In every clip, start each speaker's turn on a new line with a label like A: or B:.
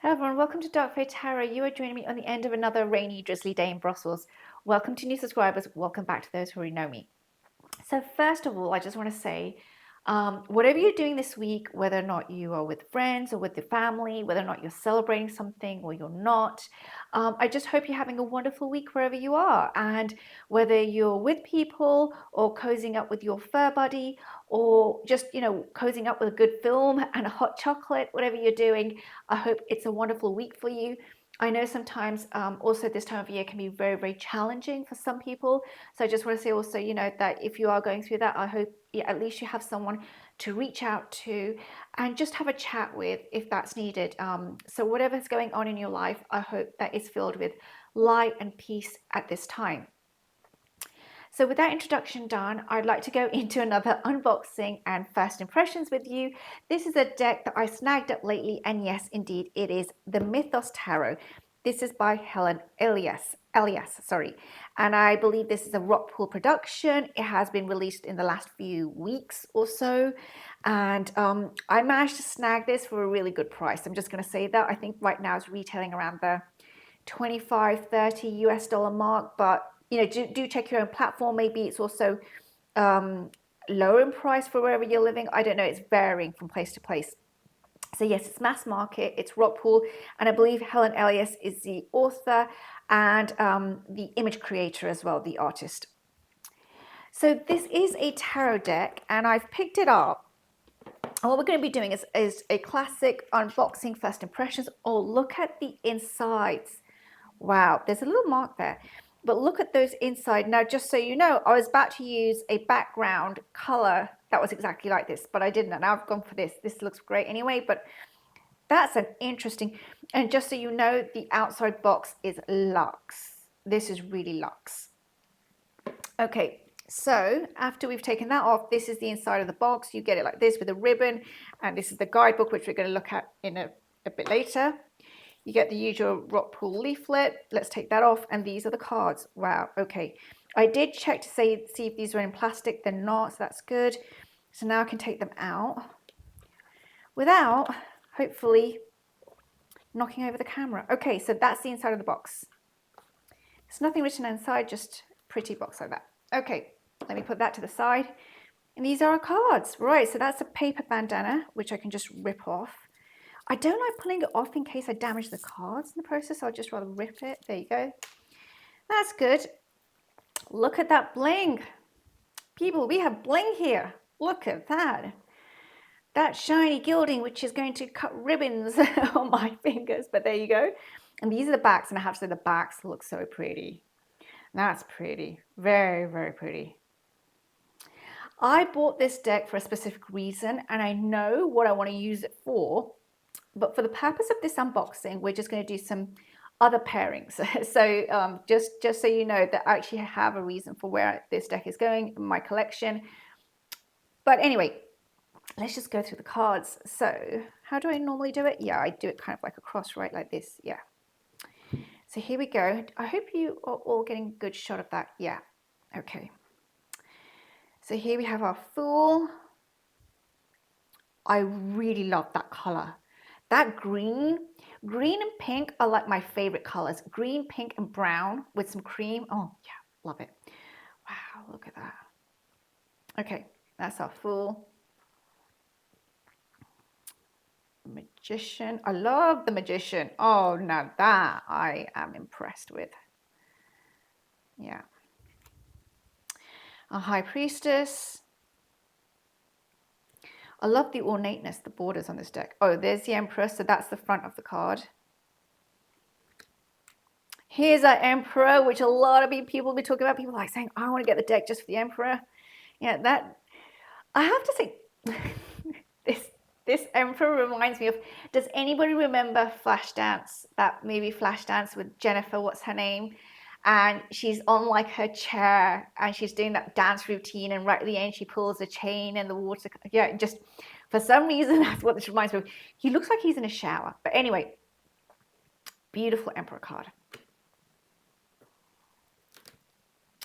A: Hello everyone, welcome to Dark Fae Tarot. You are joining me on the end of another rainy, drizzly day in Brussels. Welcome to new subscribers, welcome back to those who already know me. So first of all, I just want to say, whatever you're doing this week, whether or not you are with friends or with your family, whether or not you're celebrating something or you're not, I just hope you're having a wonderful week wherever you are. And whether you're with people or cozying up with your fur buddy or just, cozying up with a good film and a hot chocolate, whatever you're doing, I hope it's a wonderful week for you. I know sometimes also this time of year can be very, very challenging for some people. So I just want to say also, that if you are going through that, I hope at least you have someone to reach out to and just have a chat with if that's needed. So whatever's going on in your life, I hope that is filled with light and peace at this time. So with that introduction done, I'd like to go into another unboxing and first impressions with you. This is a deck that I snagged up lately, and yes, indeed, it is the Mythos Tarot. This is by Helen Elias, and I believe this is a Rockpool production. It has been released in the last few weeks or so, and I managed to snag this for a really good price. I'm just going to say that. I think right now it's retailing around the 25, 30 US dollar mark, but do check your own platform. Maybe it's also lower in price for wherever you're living. I don't know. It's varying from place to place. So yes, it's mass market. It's Rockpool, and I believe Helen Elias is the author and the image creator as well, the artist. So this is a tarot deck, and I've picked it up. And what we're going to be doing is a classic unboxing first impressions. Oh, look at the insides. Wow, there's a little mark there. But look at those inside. Now, just so you know, I was about to use a background color that was exactly like this, but I didn't. And I've gone for this. This looks great anyway, but that's an interesting. And just so you know, the outside box is luxe. This is really luxe. Okay, so after we've taken that off, this is the inside of the box. You get it like this with a ribbon. And this is the guidebook, which we're going to look at in a bit later. You get the usual Rockpool leaflet. Let's take that off. And these are the cards. Wow. Okay. I did check to see if these were in plastic. They're not, so that's good. So now I can take them out without, hopefully, knocking over the camera. Okay, so that's the inside of the box. There's nothing written inside, just a pretty box like that. Okay, let me put that to the side. And these are our cards. Right, so that's a paper bandana, which I can just rip off. I don't like pulling it off in case I damage the cards in the process. I'll just rather rip it. There you go. That's good. Look at that bling. People, we have bling here. Look at that. That shiny gilding, which is going to cut ribbons on my fingers. But there you go. And these are the backs. And I have to say the backs look so pretty. That's pretty. Very, very pretty. I bought this deck for a specific reason. And I know what I want to use it for. But for the purpose of this unboxing, we're just going to do some other pairings. So just so you know that I actually have a reason for where this deck is going in my collection. But anyway, let's just go through the cards. So how do I normally do it? Yeah, I do it kind of like across, right? Like this. Yeah. So here we go. I hope you are all getting a good shot of that. Yeah. Okay. So here we have our Fool. I really love that color. That green and pink are like my favorite colors. Green, pink, and brown with some cream. Oh, yeah, love it. Wow, look at that. Okay, that's our Fool. Magician. I love the Magician. Oh, now that I am impressed with. Yeah. A High Priestess. I love the ornateness, the borders on this deck. Oh, there's the Emperor, so that's the front of the card. Here's our Emperor, which a lot of people will be talking about. People like saying, I want to get the deck just for the Emperor. Yeah, that, I have to say, this Emperor reminds me of, does anybody remember Flashdance? That movie Flashdance with Jennifer, what's her name? And she's on like her chair and she's doing that dance routine, and right at the end she pulls a chain and the water. Yeah, just for some reason that's what this reminds me of. He looks like he's in a shower. But anyway, beautiful Emperor card.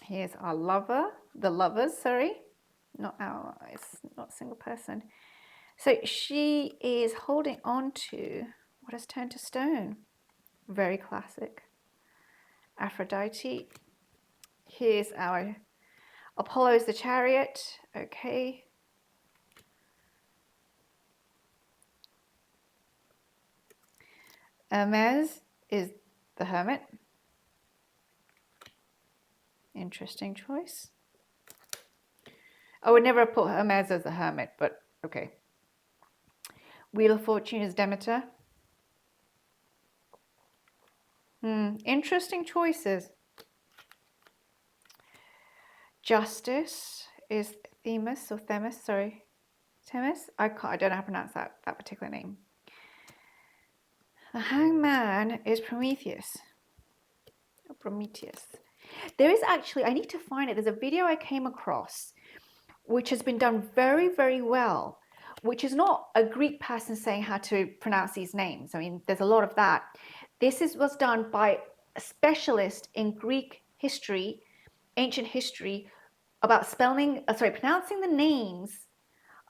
A: Here's our lover, the lovers, sorry, not our, it's not a single person. So she is holding on to, What has turned to stone? Very classic. Aphrodite. Here's our Apollo is the chariot. Okay. Hermes is the hermit. Interesting choice. I would never put Hermes as the hermit, but okay. Wheel of Fortune is Demeter. Interesting choices. Justice is Themis or Themis, sorry. Themis? I don't know how to pronounce that particular name. The Hangman is Prometheus. Or Prometheus. There is actually, I need to find it. There's a video I came across which has been done very, very well, which is not a Greek person saying how to pronounce these names. I mean, there's a lot of that. This was done by a specialist in Greek history, ancient history, about pronouncing the names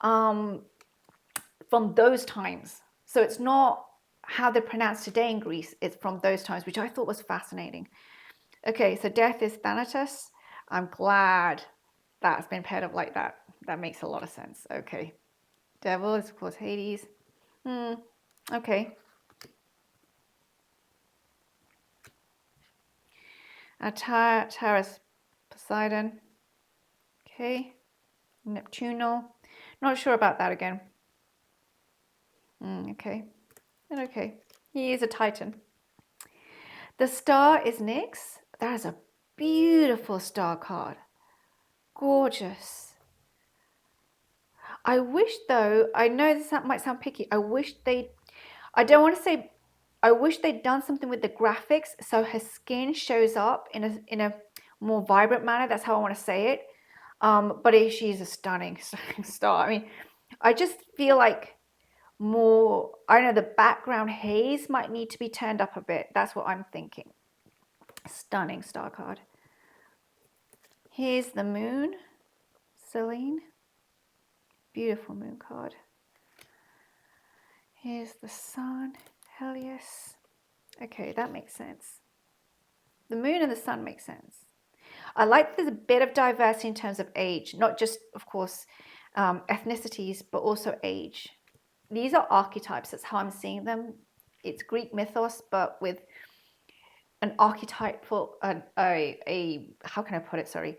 A: from those times. So it's not how they're pronounced today in Greece, it's from those times, which I thought was fascinating. Okay, so death is Thanatos. I'm glad that's been paired up like that. That makes a lot of sense. Okay. Devil is, of course, Hades. Okay. Taurus, Poseidon. Okay. Neptunal. Not sure about that again. Okay. And okay. He is a Titan. The star is Nyx. That is a beautiful star card. Gorgeous. I wish though, I know this might sound picky, I wish they'd done something with the graphics so her skin shows up in a more vibrant manner. That's how I want to say it. But she's a stunning star. I mean, I just feel like more, I don't know, the background haze might need to be turned up a bit. That's what I'm thinking. Stunning star card. Here's the moon, Selene. Beautiful moon card. Here's the sun, Helios. Okay, that makes sense. The moon and the sun make sense. I like there's a bit of diversity in terms of age, not just, of course, ethnicities, but also age. These are archetypes. That's how I'm seeing them. It's Greek mythos, but with an archetypal, how can I put it? Sorry,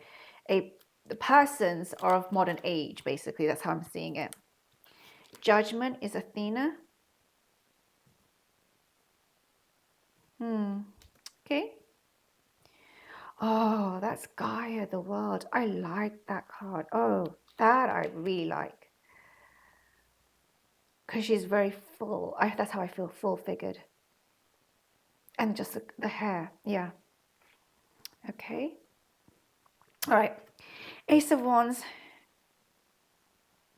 A: the persons are of modern age. Basically, that's how I'm seeing it. Judgment is Athena. Okay. Oh, that's Gaia, the world. I like that card. Oh, that I really like. Because she's very full. That's how I feel, full-figured. And just the hair. Yeah. Okay. All right. Ace of Wands.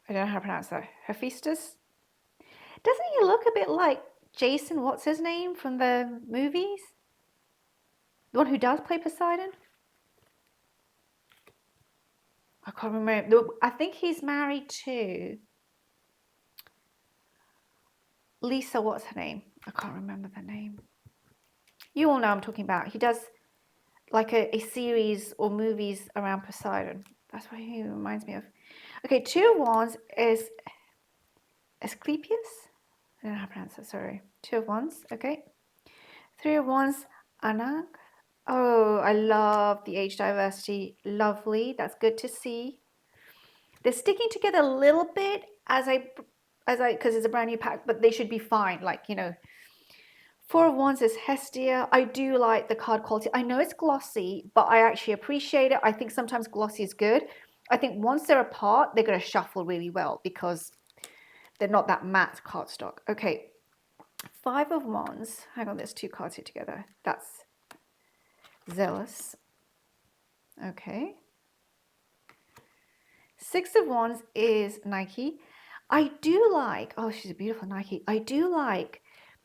A: I don't know how to pronounce that. Hephaestus. Doesn't he look a bit like Jason, what's his name, from the movies? The one who does play Poseidon? I can't remember. I think he's married to Lisa, what's her name? I can't remember the name. You all know I'm talking about. He does like a series or movies around Poseidon. That's what he reminds me of. Okay, Two of Wands is Asclepius. I don't know how to pronounce that, sorry. Two of Wands, okay. Three of Wands, Anak. Oh, I love the age diversity. Lovely. That's good to see. They're sticking together a little bit because it's a brand new pack, but they should be fine. Like, you know, Four of Wands is Hestia. I do like the card quality. I know it's glossy, but I actually appreciate it. I think sometimes glossy is good. I think once they're apart, they're going to shuffle really well because they're not that matte cardstock. Okay, Five of Wands. Hang on, there's two cards here together. That's Zealous. Okay. Six of Wands is Nike. I do like, oh, she's a beautiful Nike. I do like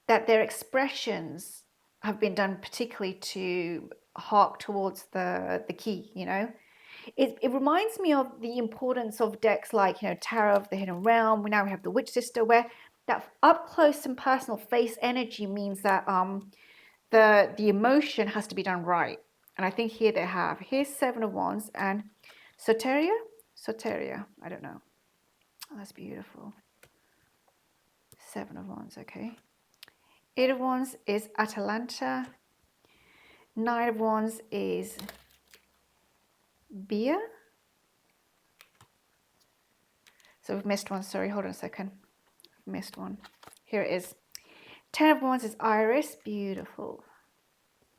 A: that their expressions have been done particularly to hark towards the key, you know. It reminds me of the importance of decks like, you know, Tarot of the Hidden Realm. Now we have the Witch Sister, where that up close and personal face energy means that the emotion has to be done right. And I think here they have. Here's Seven of Wands and Soteria? Soteria. I don't know. Oh, that's beautiful. Seven of Wands, okay. Eight of Wands is Atalanta. Nine of Wands is Bia. So we've missed one. Sorry, hold on a second. I've missed one. Here it is. Ten of Wands is Iris. Beautiful.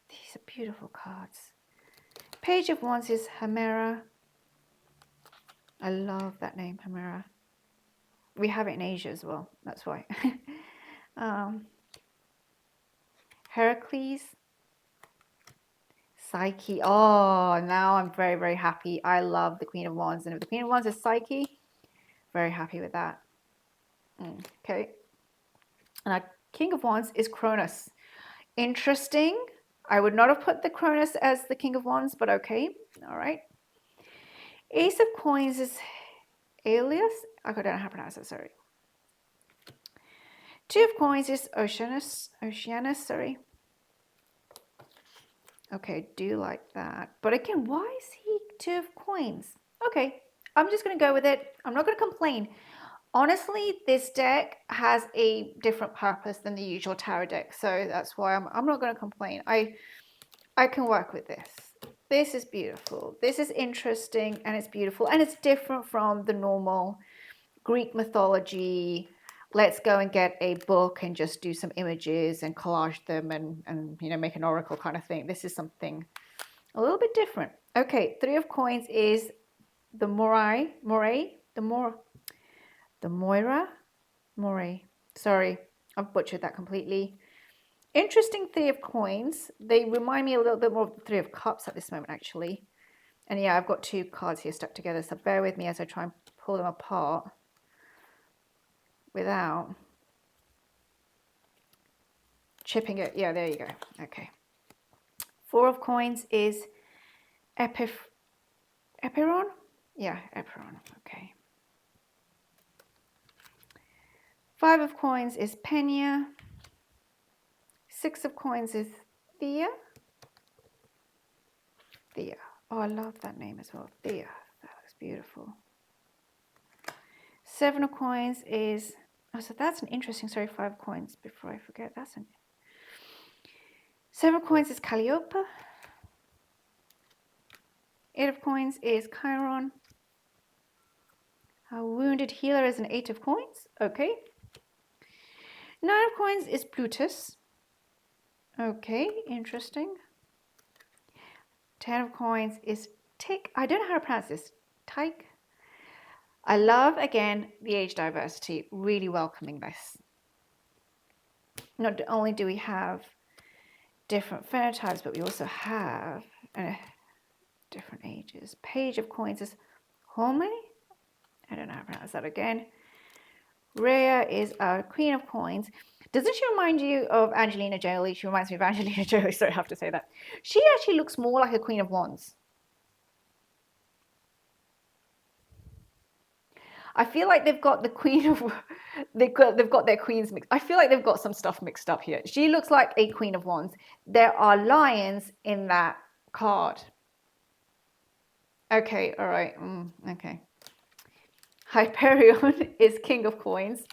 A: These are beautiful cards. Page of Wands is Hemera. I love that name, Hemera. We have it in Asia as well. That's why. Heracles. Psyche. Oh, now I'm very, very happy. I love the Queen of Wands. And if the Queen of Wands is Psyche, very happy with that. Okay. And our King of Wands is Cronus. Interesting. I would not have put the Cronus as the King of Wands, but okay. All right. Ace of Coins is Alias. I don't know how to pronounce it, sorry. Two of Coins is Oceanus, sorry. Okay, do like that. But again, why is he Two of Coins? Okay, I'm just going to go with it. I'm not going to complain. Honestly, this deck has a different purpose than the usual tarot deck. So that's why I'm not going to complain. I can work with this. This is beautiful. This is interesting and it's beautiful. And it's different from the normal Greek mythology. Let's go and get a book and just do some images and collage them and you know, make an oracle kind of thing. This is something a little bit different. Okay, Three of Coins is the Moira. Sorry, I've butchered that completely. Interesting Three of Coins. They remind me a little bit more of the Three of Cups at this moment, actually. And yeah, I've got two cards here stuck together, so bear with me as I try and pull them apart without chipping it. Yeah, there you go. Okay. Four of Coins is Epiron? Yeah, Epiron. Okay. Five of Coins is Pena. Six of Coins is Thea. Thea. Oh, I love that name as well. Thea. That looks beautiful. Seven of Coins is... Oh, so that's an interesting... Sorry, Five of Coins. Before I forget, that's an... Seven of Coins is Calliope. Eight of Coins is Chiron. A Wounded Healer is an Eight of Coins. Okay. Nine of Coins is Plutus. Okay, interesting. Ten of Coins is Tick. I don't know how to pronounce this. Tyke. I love, again, the age diversity. Really welcoming this. Not only do we have different phenotypes, but we also have different ages. Page of Coins is Home. I don't know how to pronounce that again. Rhea is our Queen of Coins. Doesn't she remind you of Angelina Jolie? She reminds me of Angelina Jolie, so I have to say that. She actually looks more like a Queen of Wands. I feel like they've got the Queen of... They've got their queens mixed. I feel like they've got some stuff mixed up here. She looks like a Queen of Wands. There are lions in that card. Okay, all right. Okay. Hyperion is King of Coins.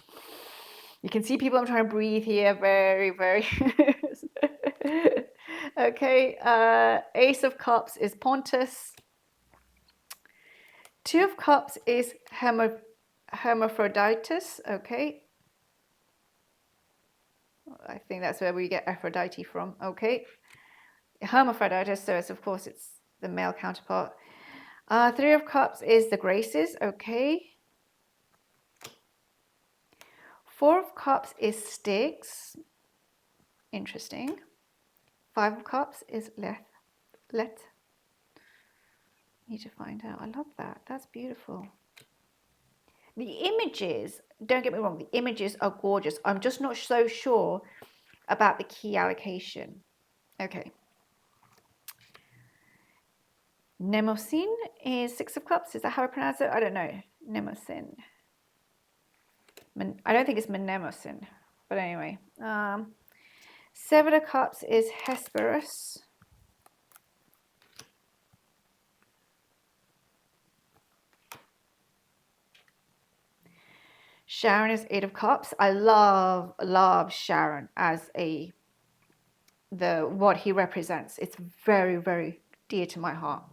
A: You can see people, I'm trying to breathe here. Very, very... Okay. Ace of Cups is Pontus. Two of Cups is Hermaphroditus. Okay. I think that's where we get Aphrodite from. Okay. Hermaphroditus, so it's, of course, it's the male counterpart. Three of Cups is the Graces. Okay. Four of Cups is Styx. Interesting. Five of Cups is Let. Need to find out. I love that. That's beautiful. The images, don't get me wrong, the images are gorgeous. I'm just not so sure about the key allocation. Okay. Mnemosyne is Six of Cups. Is that how I pronounce it? I don't know. Mnemosyne. I don't think it's Mnemosyne, but anyway. Seven of Cups is Hesperus. Sharon is Eight of Cups. I love Sharon as what he represents. It's very, very dear to my heart.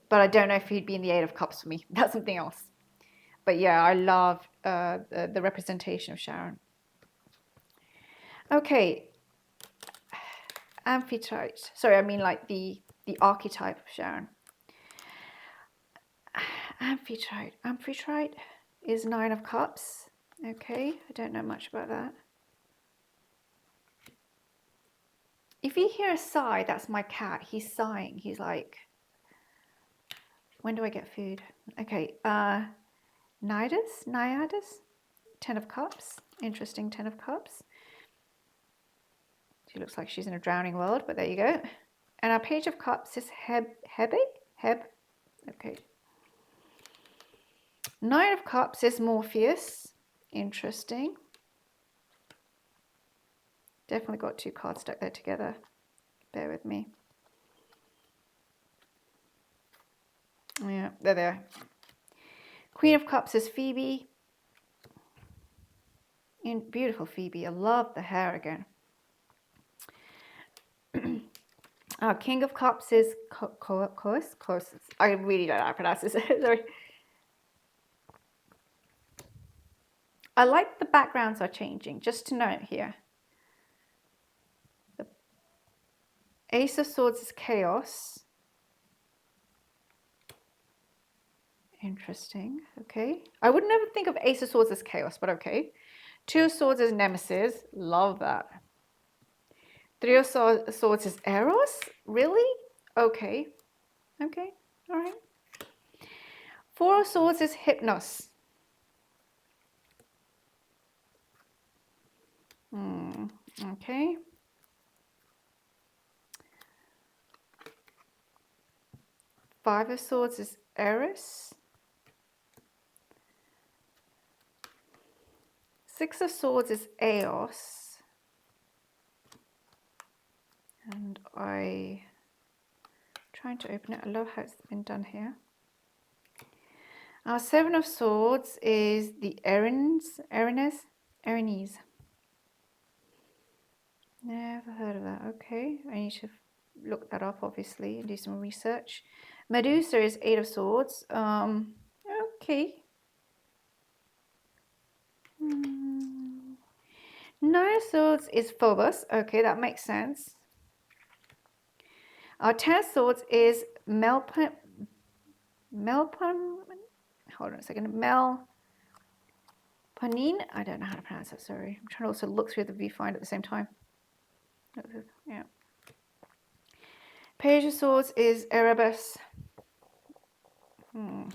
A: But I don't know if he'd be in the Eight of Cups for me. That's something else. But yeah, I love the representation of Sharon. Okay. Amphitrite. Sorry, I mean like the archetype of Sharon. Amphitrite is Nine of Cups. Okay, I don't know much about that. If you hear a sigh, that's my cat. He's sighing. He's like, when do I get food? Okay, Naiadus, Ten of Cups. Interesting, Ten of Cups. She looks like she's in a drowning world, but there you go. And our Page of Cups is Heb. Okay. Nine of Cups is Morpheus. Interesting. Definitely got two cards stuck there together. Bear with me. Yeah, they're there. Queen of Cups is Phoebe. Beautiful Phoebe. I love the hair again. Our King of Cups is Cous. I really don't know how to pronounce this. Sorry. I like the backgrounds are changing, just to note here. The Ace of Swords is Chaos. Interesting. Okay. I would never think of Ace of Swords as Chaos, but okay. Two of Swords is Nemesis. Love that. Three of Swords is Eros. Really? Okay. Okay. All right. Four of Swords is Hypnos. Okay. Five of Swords is Eris. Six of Swords is Eos. And I'm trying to open it. I love how it's been done here. Our Seven of Swords is the Erinyes. Never heard of that. Okay, I need to look that up, obviously, and do some research. Medusa is Eight of Swords. Okay. Nine of Swords is Phobos. Okay, that makes sense. Our Ten of Swords is Hold on a second. Melpomene. I don't know how to pronounce that. Sorry. I'm trying to also look through the viewfinder at the same time. Yeah. Page of Swords is Erebus. And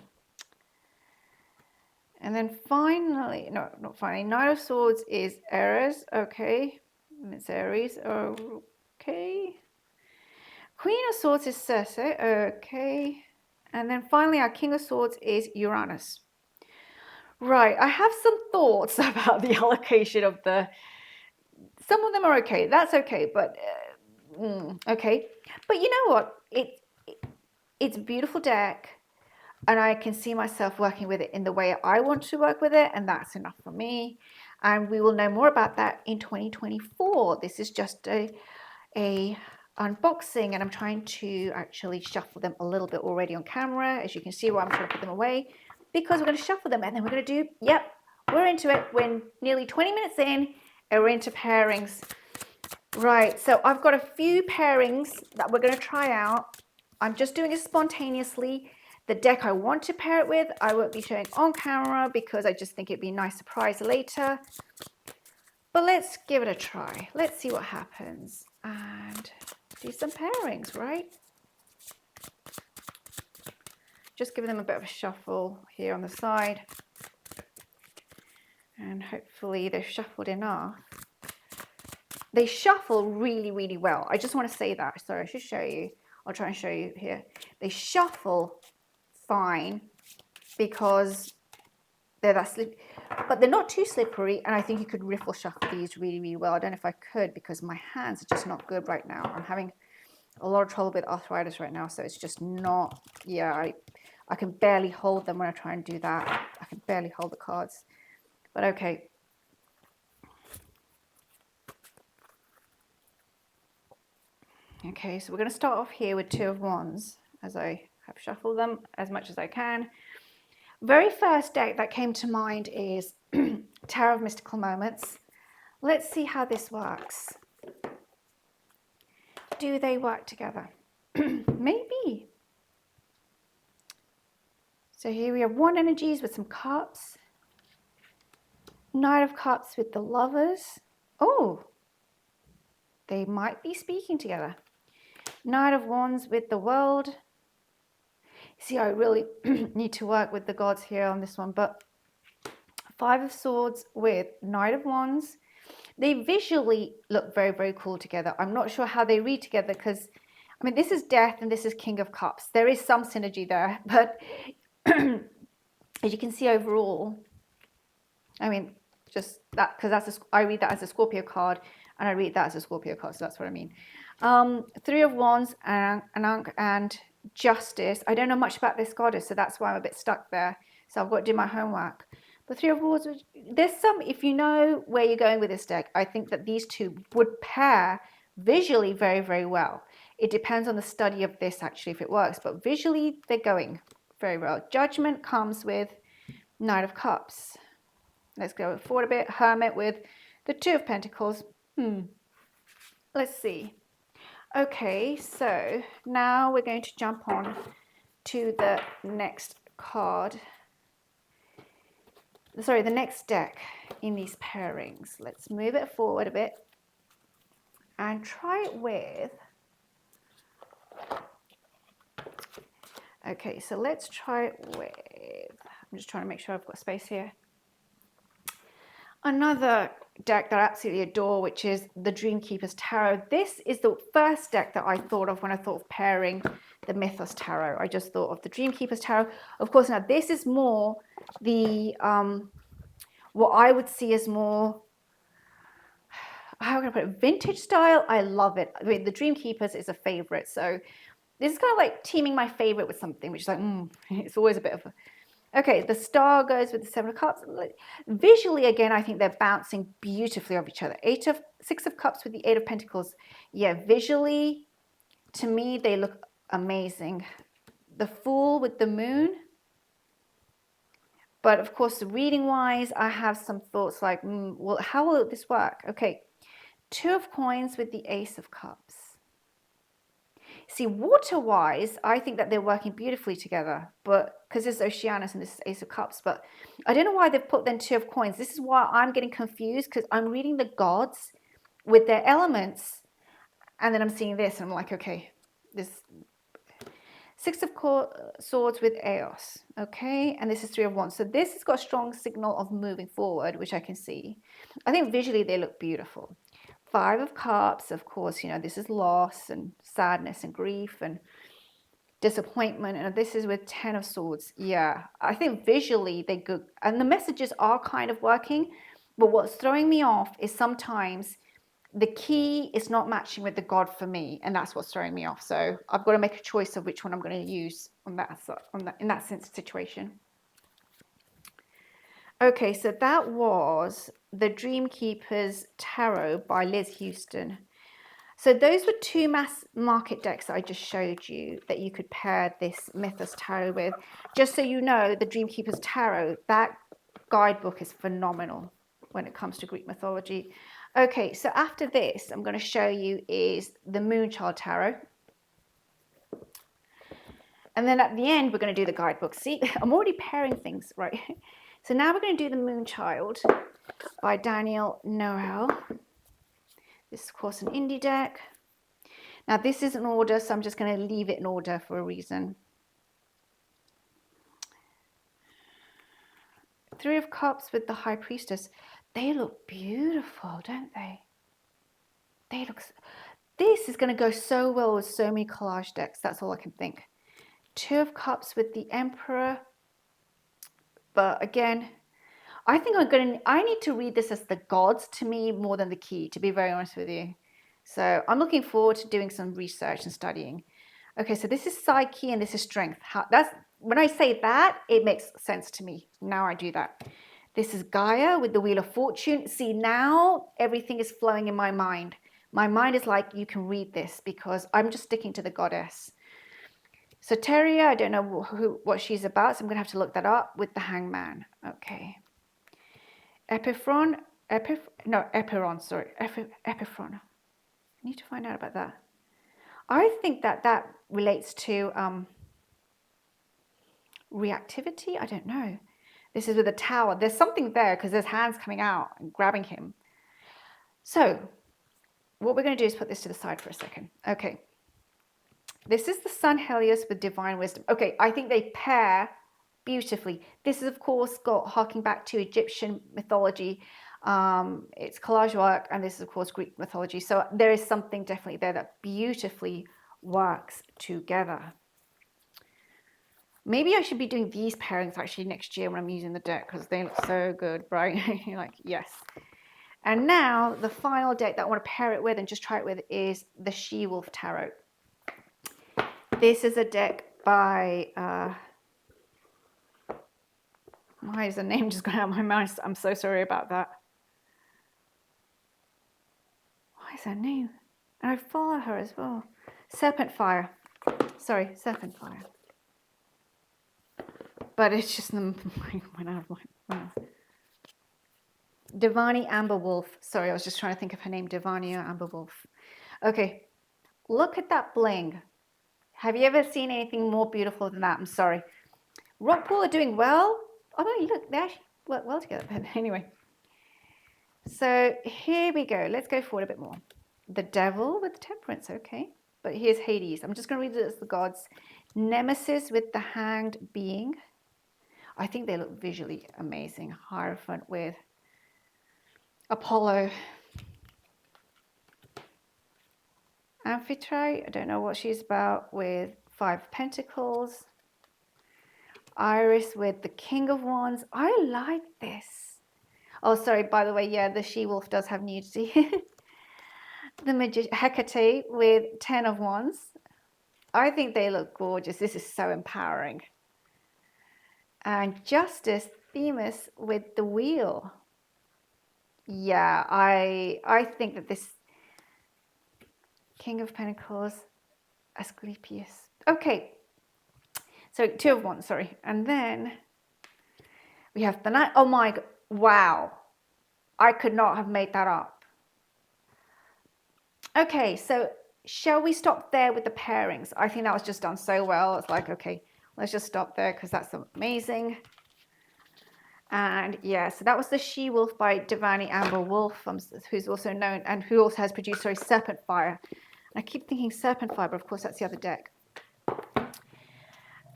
A: then finally, no, not finally, Knight of Swords is Ares. Okay. It's Aries. Okay. Queen of Swords is Circe. Okay. And then finally, our King of Swords is Uranus. Right. I have some thoughts about the allocation of some of them are okay. That's okay. But, okay. But you know what? It's a beautiful deck. And I can see myself working with it in the way I want to work with it. And that's enough for me. And we will know more about that in 2024. This is just a unboxing. And I'm trying to actually shuffle them a little bit already on camera. As you can see, where I'm trying to put them away. Because we're going to shuffle them. And then we're going to do, yep, we're into it. We're nearly 20 minutes in. And we're into pairings. Right. So I've got a few pairings that we're going to try out. I'm just doing it spontaneously. The deck I want to pair it with, I won't be showing on camera because I just think it'd be a nice surprise later. But let's give it a try. Let's see what happens and do some pairings, right? Just giving them a bit of a shuffle here on the side. And hopefully they're shuffled enough. They shuffle really, really well. I just want to say that. Sorry, I should show you. I'll try and show you here. They shuffle fine because they're that slippery, but they're not too slippery, and I think you could riffle shuffle these really, really well. I don't know if I could because my hands are just not good right now. I'm having a lot of trouble with arthritis right now, so it's just not, yeah, I can barely hold them when I try and do that. I can barely hold the cards, but okay. Okay, so we're going to start off here with Two of Wands as I have shuffled them as much as I can. Very first deck that came to mind is Tarot of Mystical Moments. Let's see how this works. Do they work together? Maybe. So here we have Wand energies with some cups. Knight of Cups with the Lovers. Oh, they might be speaking together. Knight of Wands with the World. See, I really need to work with the gods here on this one, but Five of Swords with Knight of Wands. They visually look very, very cool together. I'm not sure how they read together because, I mean, this is Death and this is King of Cups. There is some synergy there, but as you can see overall, I mean, just that, because I read that as a Scorpio card and I read that as a Scorpio card, so that's what I mean. Three of Wands and Justice. I don't know much about this goddess, so that's why I'm a bit stuck there. So I've got to do my homework. The Three of Wands, there's some, if you know where you're going with this deck, I think that these two would pair visually very, very well. It depends on the study of this, actually, if it works, but visually they're going very well. Judgment comes with Knight of Cups. Let's go forward a bit. Hermit with the Two of Pentacles. Let's see. Okay, so now we're going to jump on to the next card. Sorry, the next deck in these pairings. Let's move it forward a bit and try it with... Okay, so let's try it with... I'm just trying to make sure I've got space here. Another deck that I absolutely adore, which is the Dreamkeepers Tarot. This is the first deck that I thought of when I thought of pairing the Mythos Tarot. I just thought of the Dreamkeepers Tarot. Of course, now this is more the, what I would see as more, how can I put it, vintage style. I love it. I mean, the Dreamkeepers is a favorite. So this is kind of like teaming my favorite with something, which is like, it's always a bit of a... Okay, the Star goes with the Seven of Cups. Visually, again, I think they're bouncing beautifully off each other. Six of Cups with the Eight of Pentacles. Yeah, visually, to me, they look amazing. The Fool with the Moon. But of course, reading-wise, I have some thoughts like, well, how will this work? Okay, Two of Coins with the Ace of Cups. See, water-wise, I think that they're working beautifully together, but because this is Oceanus and this is Ace of Cups, but I don't know why they've put then Two of Coins. This is why I'm getting confused, because I'm reading the gods with their elements, and then I'm seeing this, and I'm like, okay, this Six of Swords with Eos, okay, and this is Three of Wands. So this has got a strong signal of moving forward, which I can see. I think visually they look beautiful. Five of Cups, of course, you know, this is loss and sadness and grief and disappointment. And this is with Ten of Swords. Yeah, I think visually they're good. And the messages are kind of working. But what's throwing me off is sometimes the key is not matching with the god for me. And that's what's throwing me off. So I've got to make a choice of which one I'm going to use on that, in that situation. Okay, so that was the Dreamkeepers Tarot by Liz Houston. So those were two mass market decks that I just showed you that you could pair this Mythos Tarot with. Just so you know, the Dreamkeepers Tarot, that guidebook is phenomenal when it comes to Greek mythology. Okay, so after this, I'm going to show you is the Moonchild Tarot. And then at the end, we're going to do the guidebook. See, I'm already pairing things, right? So now we're going to do the Moonchild by Daniel Noel. This is, of course, an indie deck. Now, this is an order, so I'm just going to leave it in order for a reason. Three of Cups with the High Priestess. They look beautiful, don't they? They look... This is going to go so well with so many collage decks. That's all I can think. Two of Cups with the Emperor. But again, I think I need to read this as the gods to me more than the key, to be very honest with you. So I'm looking forward to doing some research and studying. Okay, so this is psyche and this is strength. When I say that, it makes sense to me. Now I do that. This is Gaia with the Wheel of Fortune. See, now everything is flowing in my mind. My mind is like, you can read this because I'm just sticking to the goddess. Soteria, I don't know what she's about, so I'm going to have to look that up with the Hangman. Okay. Epiphron, Epiron, sorry. Epiphron. I need to find out about that. I think that relates to reactivity. I don't know. This is with a tower. There's something there because there's hands coming out and grabbing him. So what we're going to do is put this to the side for a second. Okay. This is the Sun Helios with divine wisdom. Okay, I think they pair beautifully. This is, of course, got harking back to Egyptian mythology. It's collage work, and this is, of course, Greek mythology. So there is something definitely there that beautifully works together. Maybe I should be doing these pairings actually next year when I'm using the deck because they look so good, right? You're like, yes. And now the final deck that I want to pair it with and just try it with is the Wolfe Tarot. This is a deck by, why is the name just gone out of my mouth? I'm so sorry about that. Why is her name? And I follow her as well. Serpent Fire. Sorry, Serpent Fire. But it's just went out of my mouth. Divani Amber Wolfe. Sorry, I was just trying to think of her name. Divani Amber Wolfe. Okay, look at that bling. Have you ever seen anything more beautiful than that? I'm sorry. Rockpool are doing well. Oh no, look, they actually work well together. But anyway. So here we go. Let's go forward a bit more. The Devil with Temperance, okay. But here's Hades. I'm just going to read it as the gods. Nemesis with the Hanged Being. I think they look visually amazing. Hierophant with Apollo. Amphitrite, I don't know what she's about, with 5 Pentacles. Iris with the King of Wands. I like this. Oh, sorry, by the way, yeah, the She-Wolf does have nudity. The Hecate with 10 of Wands. I think they look gorgeous. This is so empowering. And Justice, Themis with the Wheel. Yeah, I think that this King of Pentacles, Asclepius. Okay, so 2 of Wands, sorry. And then we have the Knight. Oh my God, wow. I could not have made that up. Okay, so shall we stop there with the pairings? I think that was just done so well. It's like, okay, let's just stop there because that's amazing. And yeah, so that was the She-Wolf by Divani Amber Wolfe, who's also known and who also has produced, sorry, Serpent Fire. I keep thinking Serpent Fire, but of course that's the other deck.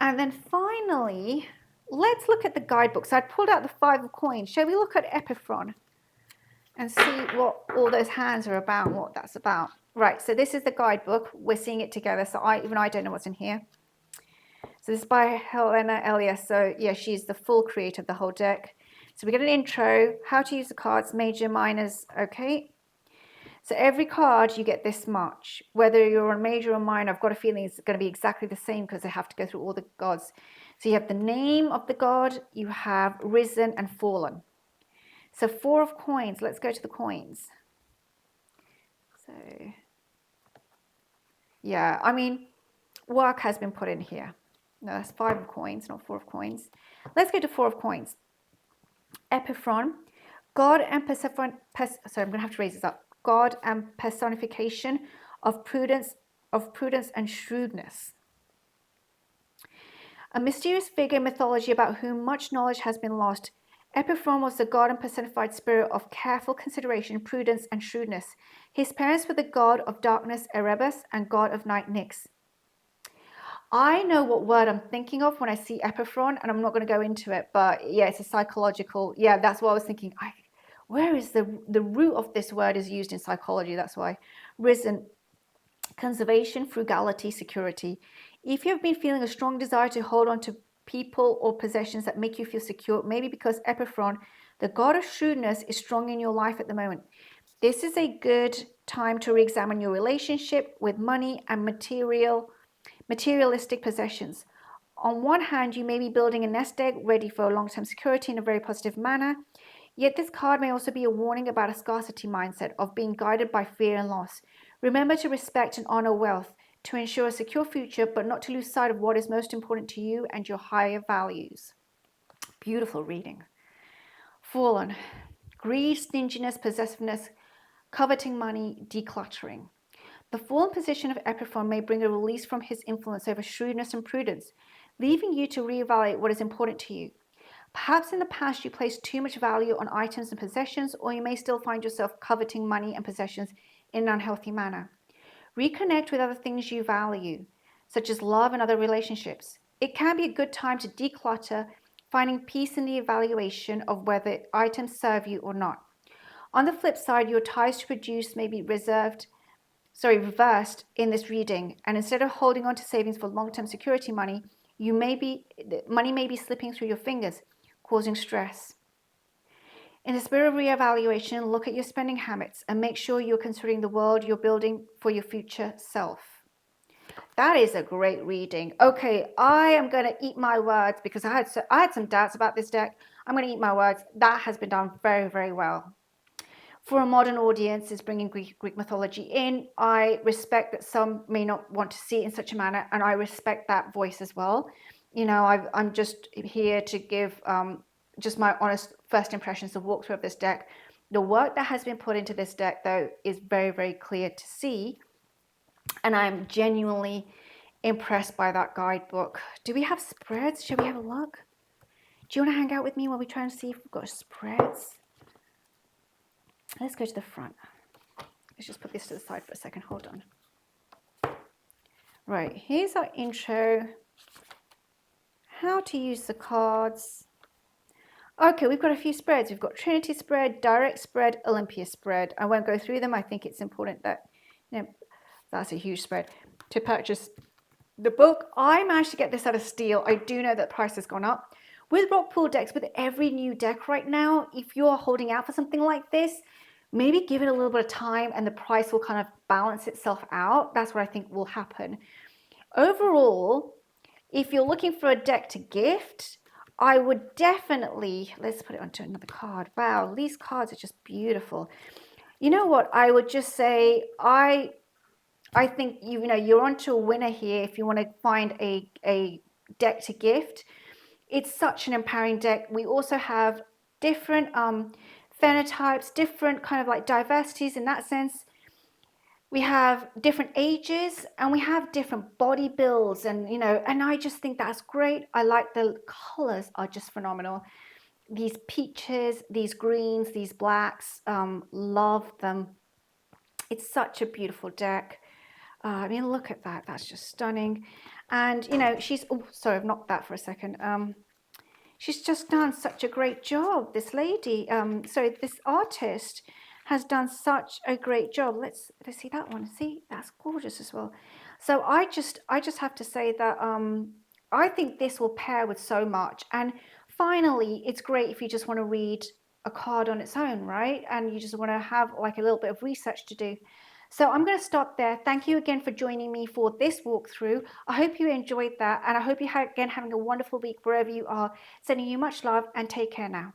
A: And then finally, let's look at the guidebook. So I pulled out the 5 of coins. Shall we look at Epiphron and see what all those hands are about, what that's about? Right, so this is the guidebook. We're seeing it together, so even I don't know what's in here. So this is by Helena Elias. So yeah, she's the full creator of the whole deck. So we get an intro, how to use the cards, major, minors, okay. So every card you get this much. Whether you're on major or minor, I've got a feeling it's going to be exactly the same because they have to go through all the gods. So you have the name of the god, you have risen and fallen. So 4 of coins, let's go to the coins. So yeah, I mean, work has been put in here. No, that's 5 of coins, not 4 of coins. Let's go to 4 of coins. Epiphron, God and sorry, I'm going to have to raise this up. God and personification of prudence and shrewdness. A mysterious figure in mythology about whom much knowledge has been lost. Epiphron was the god and personified spirit of careful consideration, prudence, and shrewdness. His parents were the god of darkness, Erebus, and god of night, Nyx. I know what word I'm thinking of when I see Epiphron, and I'm not going to go into it, but yeah, it's a psychological, yeah, that's what I was thinking. Where is the root of this word is used in psychology, that's why. Risen, conservation, frugality, security. If you've been feeling a strong desire to hold on to people or possessions that make you feel secure, maybe because Epiphron The god of shrewdness is strong in your life at the moment. This is a good time to re-examine your relationship with money and materialistic possessions. On one hand, you may be building a nest egg ready for long-term security in a very positive manner. Yet this card may also be a warning about a scarcity mindset of being guided by fear and loss. Remember to respect and honor wealth, to ensure a secure future, but not to lose sight of what is most important to you and your higher values. Beautiful reading. Fallen. Greed, stinginess, possessiveness, coveting money, decluttering. The fallen position of Epiphone may bring a release from his influence over shrewdness and prudence, leaving you to reevaluate what is important to you. Perhaps in the past you placed too much value on items and possessions, or you may still find yourself coveting money and possessions in an unhealthy manner. Reconnect with other things you value, such as love and other relationships. It can be a good time to declutter, finding peace in the evaluation of whether items serve you or not. On the flip side, your ties to produce may be reversed in this reading, and instead of holding on to savings for long-term security money, money may be slipping through your fingers, causing stress. In the spirit of reevaluation, look at your spending habits and make sure you're considering the world you're building for your future self. That is a great reading. Okay, I am going to eat my words because I had some doubts about this deck. I'm going to eat my words. That has been done very, very well. For a modern audience, it's bringing Greek mythology in. I respect that some may not want to see it in such a manner, and I respect that voice as well. You know, I'm just here to give just my honest first impressions of walkthrough of this deck. The work that has been put into this deck, though, is very, very clear to see, and I'm genuinely impressed by that guidebook. Do we have spreads? Shall we have a look? Do you want to hang out with me while we try and see if we've got spreads? Let's go to the front. Let's just put this to the side for a second. Hold on. Right, here's our intro. How to use the cards. Okay, we've got a few spreads. We've got Trinity spread, Direct spread, Olympia spread. I won't go through them. I think it's important that, you know, that's a huge spread, to purchase the book. I managed to get this at a steal. I do know that price has gone up. With rock pool decks, with every new deck right now, if you're holding out for something like this, maybe give it a little bit of time and the price will kind of balance itself out. That's what I think will happen. Overall, if you're looking for a deck to gift, I would definitely, let's put it onto another card. Wow, these cards are just beautiful. You know what? I would just say, I think you're onto a winner here if you want to find a deck to gift. It's such an empowering deck. We also have different phenotypes, different kind of like diversities in that sense. We have different ages and we have different body builds, and and I just think that's great. I like the colors are just phenomenal. These peaches, these greens, these blacks, love them. It's such a beautiful deck. I mean, look at that. That's just stunning. And, she's, oh, sorry, I've knocked that for a second. She's just done such a great job, this lady. This artist has done such a great job. Let's see that one. See, that's gorgeous as well. So I just have to say that I think this will pair with so much. And finally, it's great if you just want to read a card on its own, right? And you just want to have like a little bit of research to do. So I'm going to stop there. Thank you again for joining me for this walkthrough. I hope you enjoyed that, and I hope you again having a wonderful week wherever you are. Sending you much love and take care now.